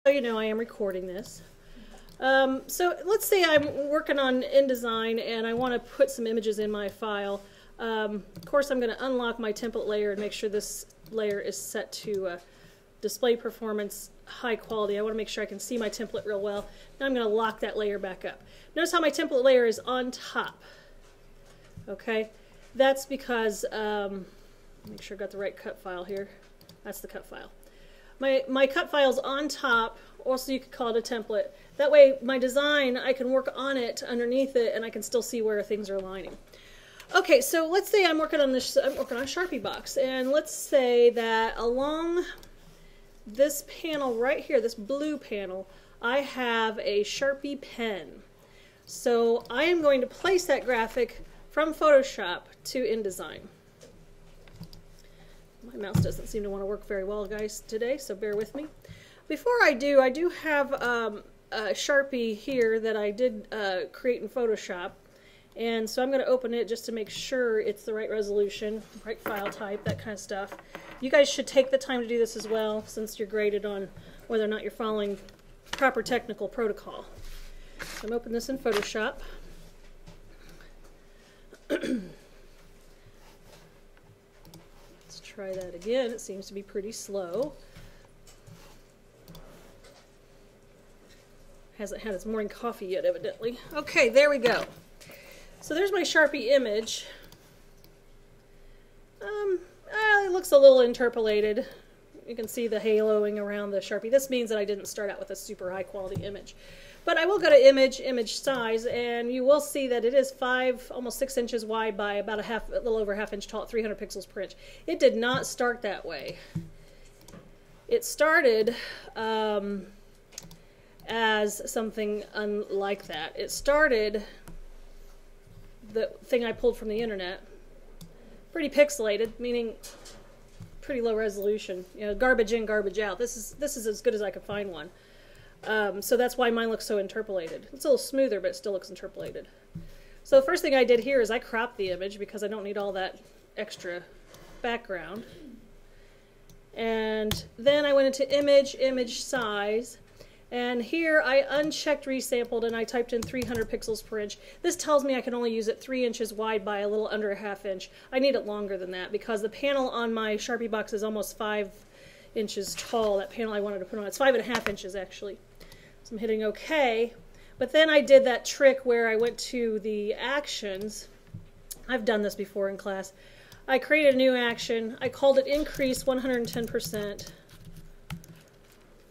You know I am recording this. So let's say I'm working on InDesign and I want to put some images in my file. Of course I'm going to unlock my template layer and make sure this layer is set to display performance high quality. I want to make sure I can see my template real well. Now I'm going to lock that layer back up. Notice how my template layer is on top. Okay, that's because, make sure I've got the right cut file here. That's the cut file. My cut file's on top, also you could call it a template. That way my design, I can work on it underneath it and I can still see where things are aligning. Okay, so let's say I'm working on a Sharpie box, and let's say that along this panel right here, this blue panel, I have a Sharpie pen. So I am going to place that graphic from Photoshop to InDesign. My mouse doesn't seem to want to work very well, guys, today, so bear with me. Before I do have a Sharpie here that I did create in Photoshop, and so I'm going to open it just to make sure it's the right resolution, right file type, that kind of stuff. You guys should take the time to do this as well, since you're graded on whether or not you're following proper technical protocol. So I'm opening this in Photoshop. Try that again. It seems to be pretty slow. Hasn't had its morning coffee yet, evidently. Okay, there we go. So there's my Sharpie image. It looks a little interpolated. You can see the haloing around the Sharpie. This means that I didn't start out with a super high quality image. But I will go to image size, and you will see that it is almost 6 inches wide by about a little over half inch tall, 300 pixels per inch. It did not start that way. It started as something unlike that. It started the thing I pulled from the internet, pretty pixelated, meaning pretty low resolution. You know, garbage in, garbage out. This is as good as I could find one. So that's why mine looks so interpolated. It's a little smoother, but it still looks interpolated. So the first thing I did here is I cropped the image because I don't need all that extra background. And then I went into image size, and here I unchecked resampled and I typed in 300 pixels per inch. This tells me I can only use it 3 inches wide by a little under a half inch. I need it longer than that because the panel on my Sharpie box is almost 5 inches tall. That panel I wanted to put on, it's 5.5 inches actually. So I'm hitting OK, but then I did that trick where I went to the actions. I've done this before in class. I created a new action. I called it increase 110%.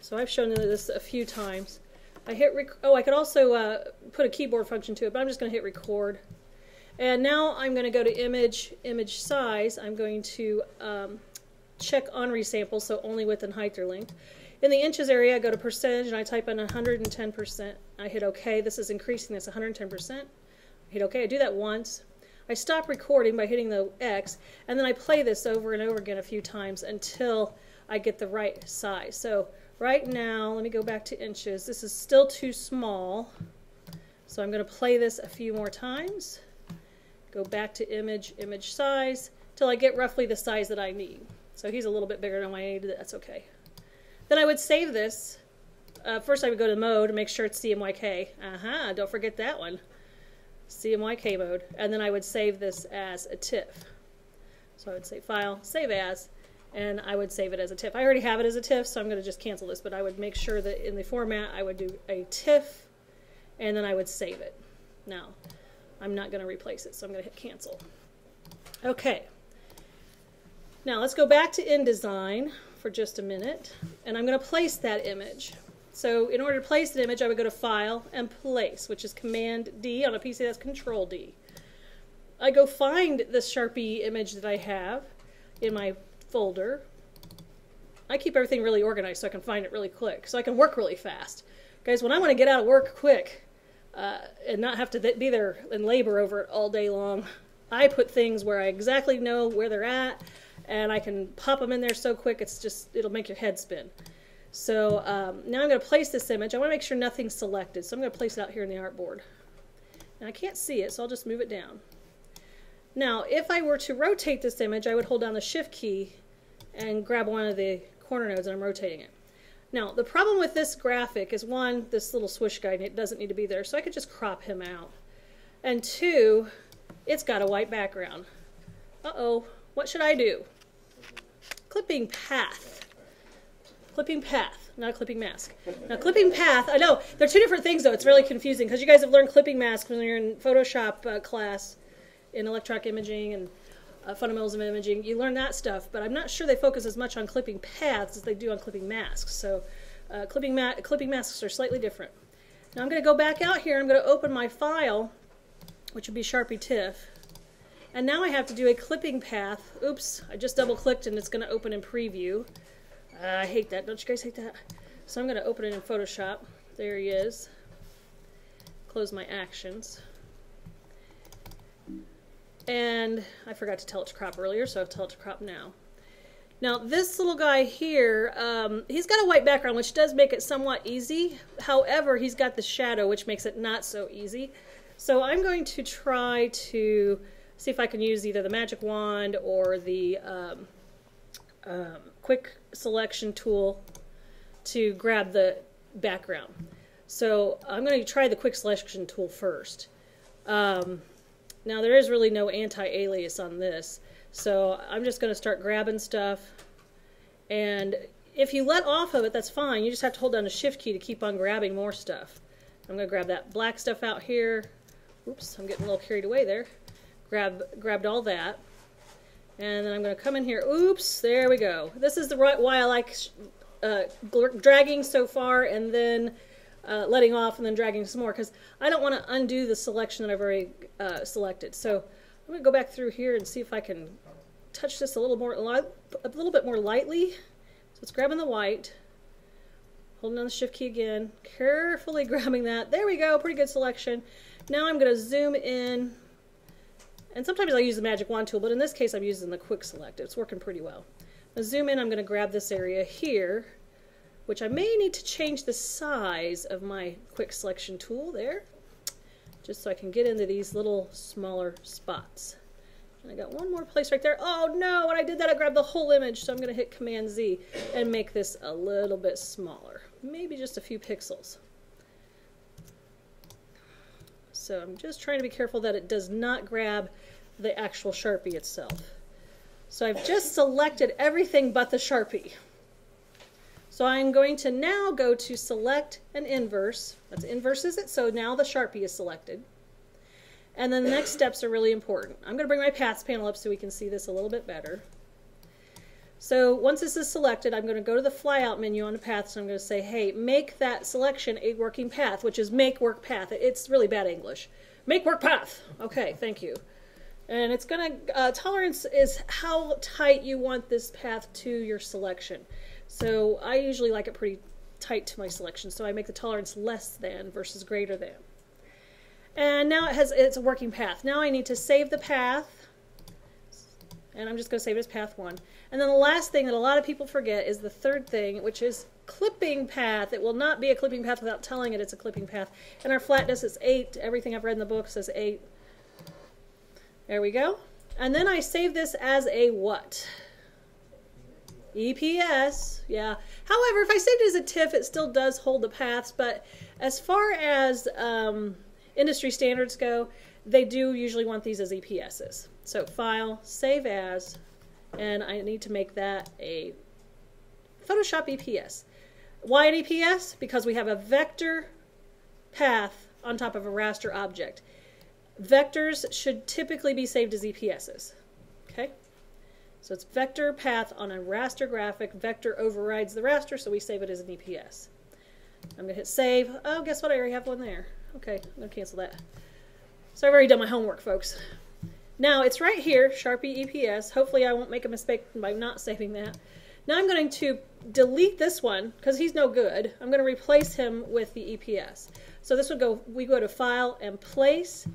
So I've shown this a few times. I hit I could also put a keyboard function to it, but I'm just going to hit record. And now I'm going to go to image size. I'm going to check on resample, so only width and height are linked. In the inches area, I go to percentage and I type in 110%. I hit OK. This is increasing this 110%. I hit OK. I do that once. I stop recording by hitting the X, and then I play this over and over again a few times until I get the right size. So right now, let me go back to inches. This is still too small, so I'm going to play this a few more times. Go back to image size till I get roughly the size that I need. So he's a little bit bigger than what I needed. That's okay. Then I would save this. First I would go to mode and make sure it's CMYK. Don't forget that one. CMYK mode. And then I would save this as a TIFF. So I would say File, Save As, and I would save it as a TIFF. I already have it as a TIFF, so I'm going to just cancel this, but I would make sure that in the format I would do a TIFF, and then I would save it. Now, I'm not going to replace it, so I'm going to hit Cancel. Okay. Now let's go back to InDesign for just a minute, and I'm going to place that image. So in order to place the image, I would go to File and Place, which is Command D. On a PC, that's Control D. I go find this Sharpie image that I have in my folder. I keep everything really organized so I can find it really quick, so I can work really fast. Guys, when I want to get out of work quick and not have to be there and labor over it all day long, I put things where I exactly know where they're at, and I can pop them in there so quick it'll make your head spin. So now I'm going to place this image. I want to make sure nothing's selected, so I'm going to place it out here in the artboard. Now I can't see it, so I'll just move it down. Now if I were to rotate this image, I would hold down the Shift key and grab one of the corner nodes, and I'm rotating it. Now, the problem with this graphic is, one, this little swoosh guy doesn't need to be there, so I could just crop him out. And two, it's got a white background. Uh-oh, what should I do? Clipping path. Clipping path, not a clipping mask. Now, clipping path, I know, they're two different things, though. It's really confusing, because you guys have learned clipping mask when you're in Photoshop class, in electronic imaging and fundamentals of imaging. You learn that stuff, but I'm not sure they focus as much on clipping paths as they do on clipping masks. So clipping masks are slightly different. Now I'm going to go back out here. I'm going to open my file, which would be Sharpie TIFF. And now I have to do a clipping path. Oops, I just double-clicked and it's going to open in preview. I hate that. Don't you guys hate that? So I'm going to open it in Photoshop. There he is. Close my actions. And I forgot to tell it to crop earlier, so I'll tell it to crop now. Now this little guy here, he's got a white background, which does make it somewhat easy. However, he's got the shadow, which makes it not so easy. So I'm going to try to see if I can use either the magic wand or the quick selection tool to grab the background. So I'm going to try the quick selection tool first. Now there is really no anti-alias on this, so I'm just going to start grabbing stuff, and if you let off of it, that's fine. You just have to hold down the shift key to keep on grabbing more stuff. I'm going to grab that black stuff out here. Oops, I'm getting a little carried away there. Grabbed all that, and then I'm going to come in here. Oops, there we go. This is why I like dragging so far and then letting off and then dragging some more, because I don't want to undo the selection that I've already selected. So I'm going to go back through here and see if I can touch this a little bit more lightly. So it's grabbing the white, holding down the shift key again, carefully grabbing that. There we go, pretty good selection. Now I'm going to zoom in, and sometimes I use the magic wand tool, but in this case I'm using the quick select. It's working pretty well. I'm going to zoom in. I'm going to grab this area here, which I may need to change the size of my quick selection tool there, just so I can get into these little smaller spots. And I got one more place right there. Oh no, when I did that I grabbed the whole image, so I'm going to hit Command Z and make this a little bit smaller, maybe just a few pixels. So I'm just trying to be careful that it does not grab the actual Sharpie itself. So I've just selected everything but the Sharpie. So I'm going to now go to select and inverse. That's inverses it, so now the Sharpie is selected. And then the next steps are really important. I'm going to bring my paths panel up so we can see this a little bit better. So once this is selected, I'm going to go to the flyout menu on the paths, and I'm going to say, hey, make that selection a working path, which is make work path. It's really bad English. Make work path. Okay, thank you. And it's going to, tolerance is how tight you want this path to your selection. So I usually like it pretty tight to my selection, so I make the tolerance less than versus greater than. And now it's a working path. Now I need to save the path, and I'm just going to save it as path 1. And then the last thing that a lot of people forget is the third thing, which is clipping path. It will not be a clipping path without telling it it's a clipping path. And our flatness is 8. Everything I've read in the book says 8. There we go. And then I save this as a what? EPS, yeah. However, if I saved it as a TIFF, it still does hold the paths, but as far as industry standards go, they do usually want these as EPSs. So File, Save As, and I need to make that a Photoshop EPS. Why an EPS? Because we have a vector path on top of a raster object. Vectors should typically be saved as EPSs. Okay? So it's vector path on a raster graphic. Vector overrides the raster, so we save it as an EPS. I'm going to hit save. Oh, guess what? I already have one there. Okay, I'm going to cancel that. So I've already done my homework, folks. Now it's right here, Sharpie EPS. Hopefully I won't make a mistake by not saving that. Now I'm going to delete this one because he's no good. I'm going to replace him with the EPS. So this would go, we go to File and Place.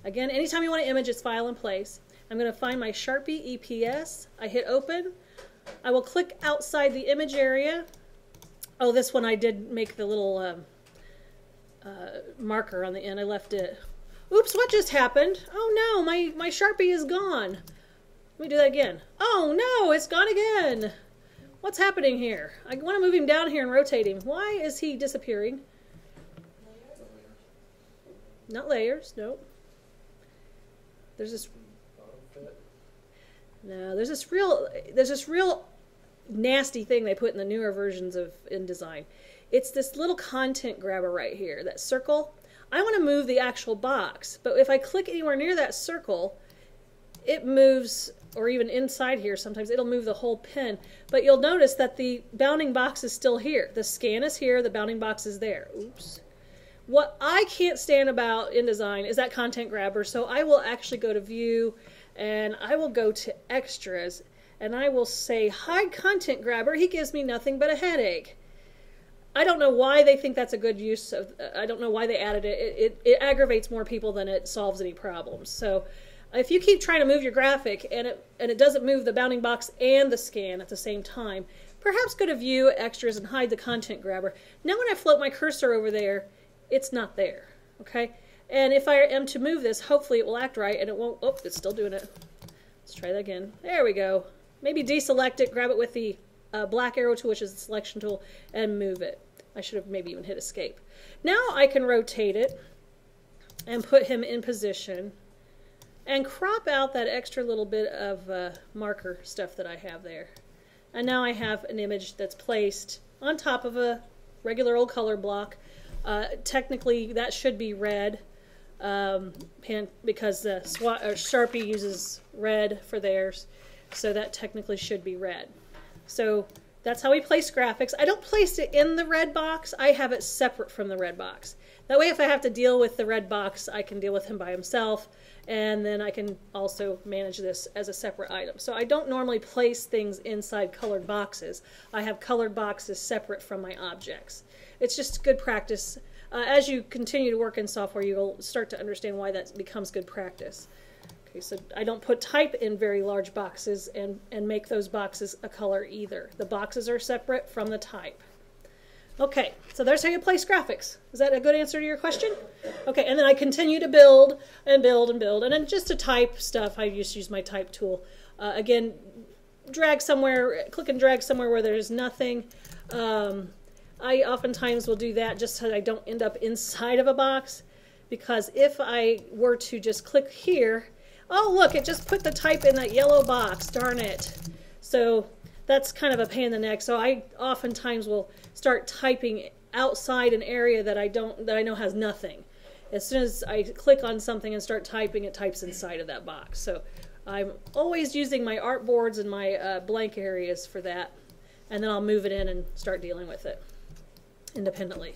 Again, anytime you want to image, it's File and Place. I'm going to find my Sharpie EPS. I hit Open. I will click outside the image area. Oh, this one I did make the little marker on the end. I left it. Oops, what just happened? Oh no, my Sharpie is gone. Let me do that again. Oh no, it's gone again. What's happening here? I want to move him down here and rotate him. Why is he disappearing? Not layers, nope. There's this. No, there's this real nasty thing they put in the newer versions of InDesign. It's this little content grabber right here, that circle. I want to move the actual box, but if I click anywhere near that circle, it moves, or even inside here sometimes, it'll move the whole pen. But you'll notice that the bounding box is still here. The scan is here, the bounding box is there. Oops. What I can't stand about InDesign is that content grabber, so I will actually go to View, and I will go to Extras, and I will say, hide content grabber, he gives me nothing but a headache. I don't know why they think that's a good use of, I don't know why they added it. It aggravates more people than it solves any problems. So if you keep trying to move your graphic and it doesn't move the bounding box and the scan at the same time, perhaps go to View, Extras, and hide the content grabber. Now when I float my cursor over there, it's not there, okay? And if I am to move this, hopefully it will act right and it won't, oh, it's still doing it. Let's try that again. There we go. Maybe deselect it, grab it with the black arrow tool, which is the selection tool, and move it. I should have maybe even hit escape. Now I can rotate it and put him in position and crop out that extra little bit of marker stuff that I have there. And now I have an image that's placed on top of a regular old color block. Technically that should be red because Sharpie uses red for theirs, so that technically should be red. So that's how we place graphics. I don't place it in the red box. I have it separate from the red box. That way if I have to deal with the red box, I can deal with him by himself, and then I can also manage this as a separate item. So I don't normally place things inside colored boxes. I have colored boxes separate from my objects. It's just good practice. As you continue to work in software, you'll start to understand why that becomes good practice. Okay, so I don't put type in very large boxes and make those boxes a color either. The boxes are separate from the type. Okay, so there's how you place graphics. Is that a good answer to your question? Okay, and then I continue to build and build and build. And then just to type stuff, I just use my type tool. Again, drag somewhere, click and drag somewhere where there's nothing. I oftentimes will do that just so I don't end up inside of a box, because if I were to just click here, oh look, it just put the type in that yellow box, darn it. So that's kind of a pain in the neck. So I oftentimes will start typing outside an area that I know has nothing. As soon as I click on something and start typing, it types inside of that box. So I'm always using my artboards and my blank areas for that, and then I'll move it in and start dealing with it independently.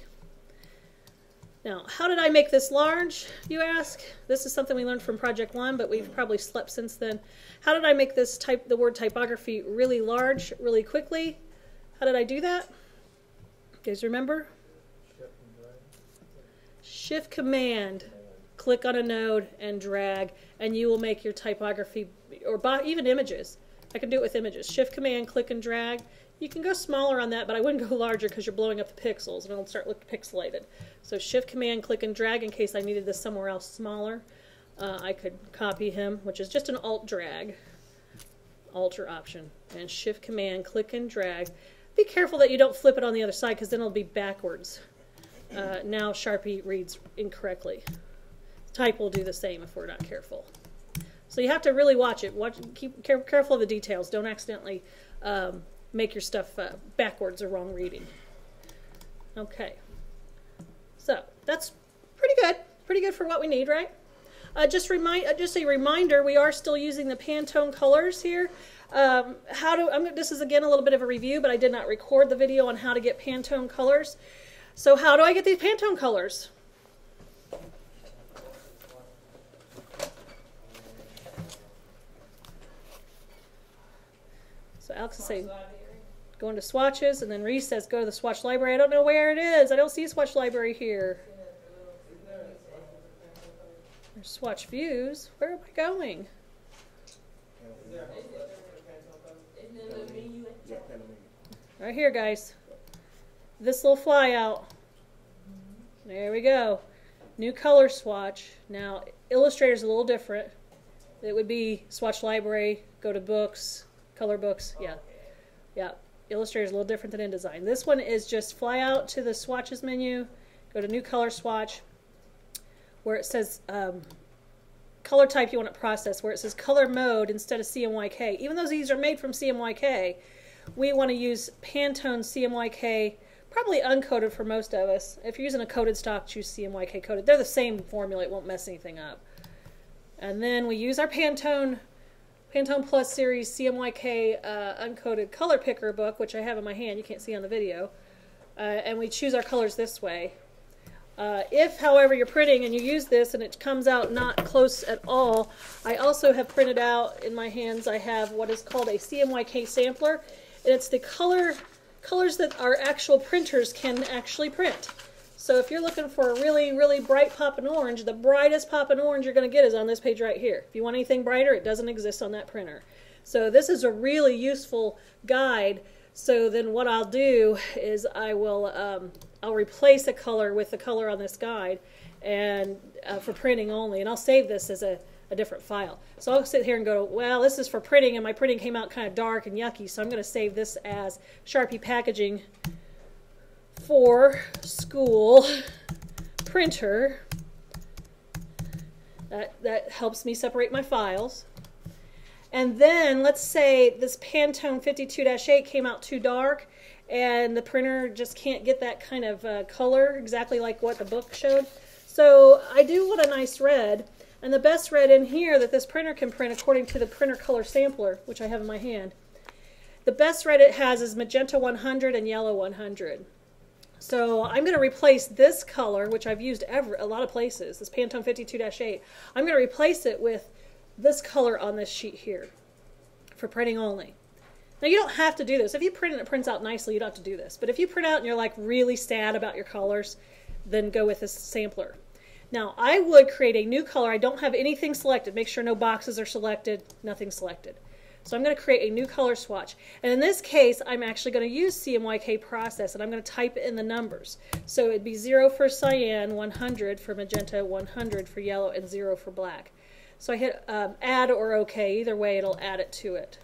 Now, how did I make this large, you ask? This is something we learned from Project 1, but we've probably slept since then. How did I make this the word typography really large, really quickly? How did I do that? You guys remember? Shift Command, click on a node and drag, and you will make your typography, or even images. I can do it with images. Shift Command, click and drag. You can go smaller on that, but I wouldn't go larger because you're blowing up the pixels and it'll start looking pixelated. So Shift Command, click and drag in case I needed this somewhere else smaller. I could copy him, which is just an Alt drag, Alter option, and Shift Command, click and drag. Be careful that you don't flip it on the other side because then it'll be backwards. Now Sharpie reads incorrectly. Type will do the same if we're not careful. So you have to really watch it. Keep careful of the details. Don't accidentally make your stuff backwards or wrong reading. Okay, so that's pretty good for what we need, right? Just a reminder, we are still using the Pantone colors here. This is again a little bit of a review, but I did not record the video on how to get Pantone colors. So how do I get these Pantone colors? So Alex is saying, go into swatches, and then Reese says go to the swatch library. I don't know where it is. I don't see a swatch library here. There's swatch views. Where am I going? Right here, guys. This little flyout. There we go. New color swatch. Now, Illustrator's a little different. It would be swatch library, go to books, color books. Yeah. Yeah. Illustrator is a little different than InDesign. This one is just fly out to the swatches menu, go to new color swatch, where it says color type you want to process, where it says color mode instead of CMYK. Even though these are made from CMYK, we want to use Pantone CMYK, probably uncoated for most of us. If you're using a coated stock, choose CMYK coated. They're the same formula, it won't mess anything up. And then we use our Pantone Plus Series CMYK uncoated color picker book, which I have in my hand, you can't see on the video, and we choose our colors this way. If, however, you're printing and you use this and it comes out not close at all, I also have printed out in my hands, I have what is called a CMYK sampler, and it's the colors that our actual printers can actually print. So if you're looking for a really, really bright poppin' orange, the brightest poppin' orange you're going to get is on this page right here. If you want anything brighter, it doesn't exist on that printer. So this is a really useful guide. So then what I'll do is I will I'll replace a color with the color on this guide and for printing only, and I'll save this as a different file. So I'll sit here and go, well, this is for printing, and my printing came out kind of dark and yucky, so I'm going to save this as Sharpie packaging for school printer. That helps me separate my files. And then let's say this Pantone 52-8 came out too dark and the printer just can't get that kind of color exactly like what the book showed. So I do want a nice red, and the best red in here that this printer can print according to the printer color sampler, which I have in my hand, the best red it has is magenta 100 and yellow 100. So I'm going to replace this color, which I've used a lot of places, this Pantone 52-8. I'm going to replace it with this color on this sheet here for printing only. Now you don't have to do this. If you print and it prints out nicely, you don't have to do this. But if you print out and you're like really sad about your colors, then go with this sampler. Now I would create a new color. I don't have anything selected. Make sure no boxes are selected, nothing selected. So I'm going to create a new color swatch. And in this case, I'm actually going to use CMYK process, and I'm going to type in the numbers. So it'd be 0 for cyan, 100 for magenta, 100 for yellow, and 0 for black. So I hit add or OK. Either way, it'll add it to it.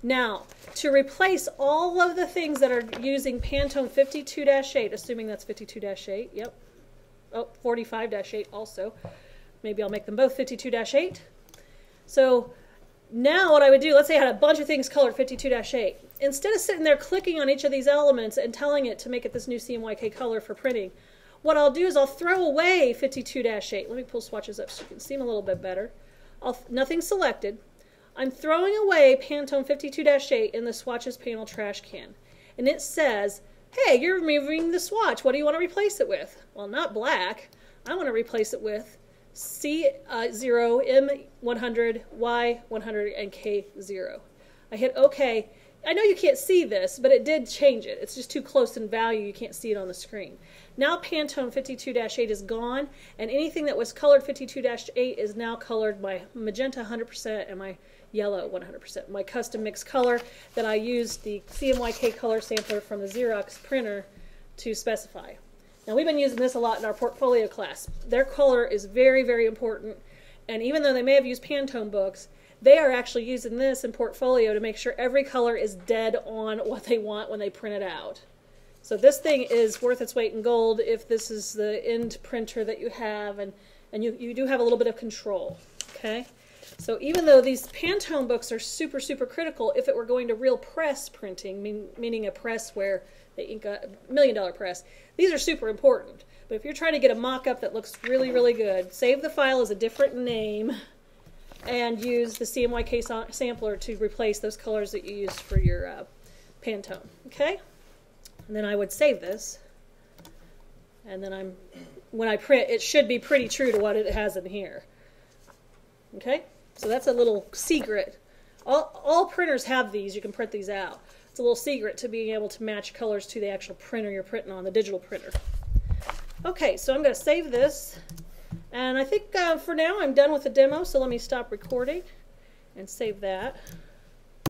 Now, to replace all of the things that are using Pantone 52-8, assuming that's 52-8, yep. Oh, 45-8 also. Maybe I'll make them both 52-8. So now what I would do, let's say I had a bunch of things colored 52-8. Instead of sitting there clicking on each of these elements and telling it to make it this new CMYK color for printing, what I'll do is I'll throw away 52-8. Let me pull swatches up so you can see them a little bit better. Nothing selected. I'm throwing away Pantone 52-8 in the swatches panel trash can. And it says, hey, you're removing the swatch. What do you want to replace it with? Well, not black. I want to replace it with C0, M100, Y100, and K0. I hit OK. I know you can't see this, but it did change it. It's just too close in value. You can't see it on the screen. Now Pantone 52-8 is gone, and anything that was colored 52-8 is now colored by magenta 100% and my yellow 100%. My custom mix color that I used the CMYK color sampler from the Xerox printer to specify. Now we've been using this a lot in our portfolio class. Their color is very, very important, and even though they may have used Pantone books, they are actually using this in portfolio to make sure every color is dead on what they want when they print it out. So this thing is worth its weight in gold if this is the end printer that you have, and you do have a little bit of control. Okay? So even though these Pantone books are super, super critical, if it were going to real press printing, meaning a press where they ink a $1 million press, these are super important. But if you're trying to get a mock-up that looks really, really good, save the file as a different name and use the CMYK sampler to replace those colors that you used for your Pantone. Okay? And then I would save this. And then when I print, it should be pretty true to what it has in here. Okay? So that's a little secret. All printers have these. You can print these out. It's a little secret to being able to match colors to the actual printer you're printing on, the digital printer. Okay, so I'm going to save this. And I think for now I'm done with the demo, so let me stop recording and save that.